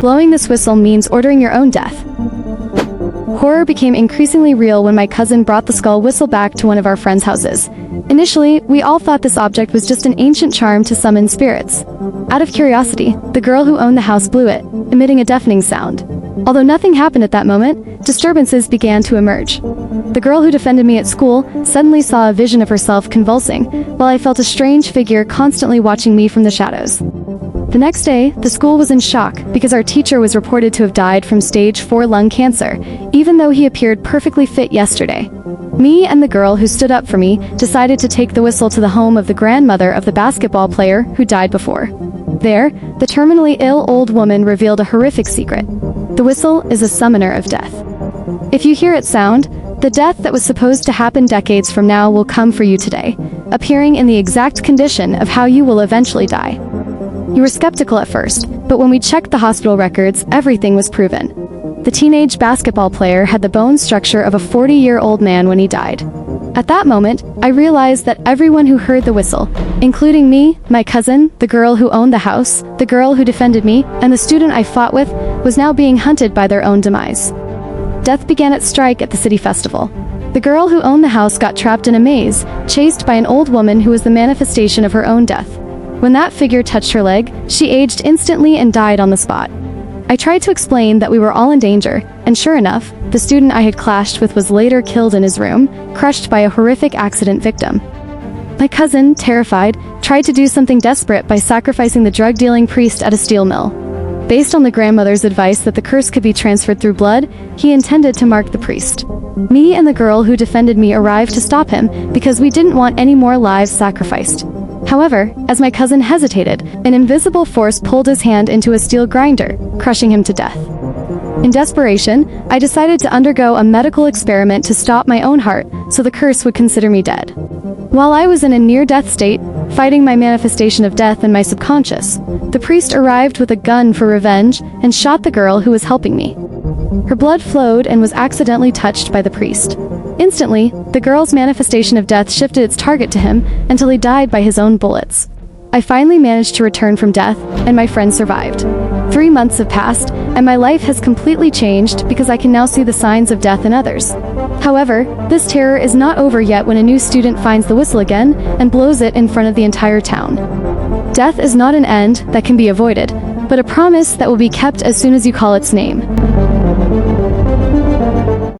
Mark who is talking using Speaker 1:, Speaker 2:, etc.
Speaker 1: Blowing this whistle means ordering your own death. Horror became increasingly real when my cousin brought the skull whistle back to one of our friends' houses. Initially, we all thought this object was just an ancient charm to summon spirits. Out of curiosity, the girl who owned the house blew it, emitting a deafening sound. Although nothing happened at that moment, disturbances began to emerge. The girl who defended me at school suddenly saw a vision of herself convulsing, while I felt a strange figure constantly watching me from the shadows. The next day, the school was in shock because our teacher was reported to have died from stage 4 lung cancer, even though he appeared perfectly fit yesterday. Me and the girl who stood up for me decided to take the whistle to the home of the grandmother of the basketball player who died before. There, the terminally ill old woman revealed a horrific secret. The whistle is a summoner of death. If you hear it sound, the death that was supposed to happen decades from now will come for you today, appearing in the exact condition of how you will eventually die. You were skeptical at first, but when we checked the hospital records, everything was proven. The teenage basketball player had the bone structure of a 40-year-old man when he died. At that moment, I realized that everyone who heard the whistle, including me, my cousin, the girl who owned the house, the girl who defended me, and the student I fought with, was now being hunted by their own demise. Death began its strike at the city festival. The girl who owned the house got trapped in a maze, chased by an old woman who was the manifestation of her own death. When that figure touched her leg, she aged instantly and died on the spot. I tried to explain that we were all in danger, and sure enough, the student I had clashed with was later killed in his room, crushed by a horrific accident victim. My cousin, terrified, tried to do something desperate by sacrificing the drug-dealing priest at a steel mill. Based on the grandmother's advice that the curse could be transferred through blood, he intended to mark the priest. Me and the girl who defended me arrived to stop him because we didn't want any more lives sacrificed. However, as my cousin hesitated, an invisible force pulled his hand into a steel grinder, crushing him to death. In desperation, I decided to undergo a medical experiment to stop my own heart so the curse would consider me dead. While I was in a near-death state, fighting my manifestation of death in my subconscious, the priest arrived with a gun for revenge and shot the girl who was helping me. Her blood flowed and was accidentally touched by the priest. Instantly, the girl's manifestation of death shifted its target to him until he died by his own bullets. I finally managed to return from death, and my friend survived. 3 months have passed, and my life has completely changed because I can now see the signs of death in others. However, this terror is not over yet when a new student finds the whistle again and blows it in front of the entire town. Death is not an end that can be avoided, but a promise that will be kept as soon as you call its name.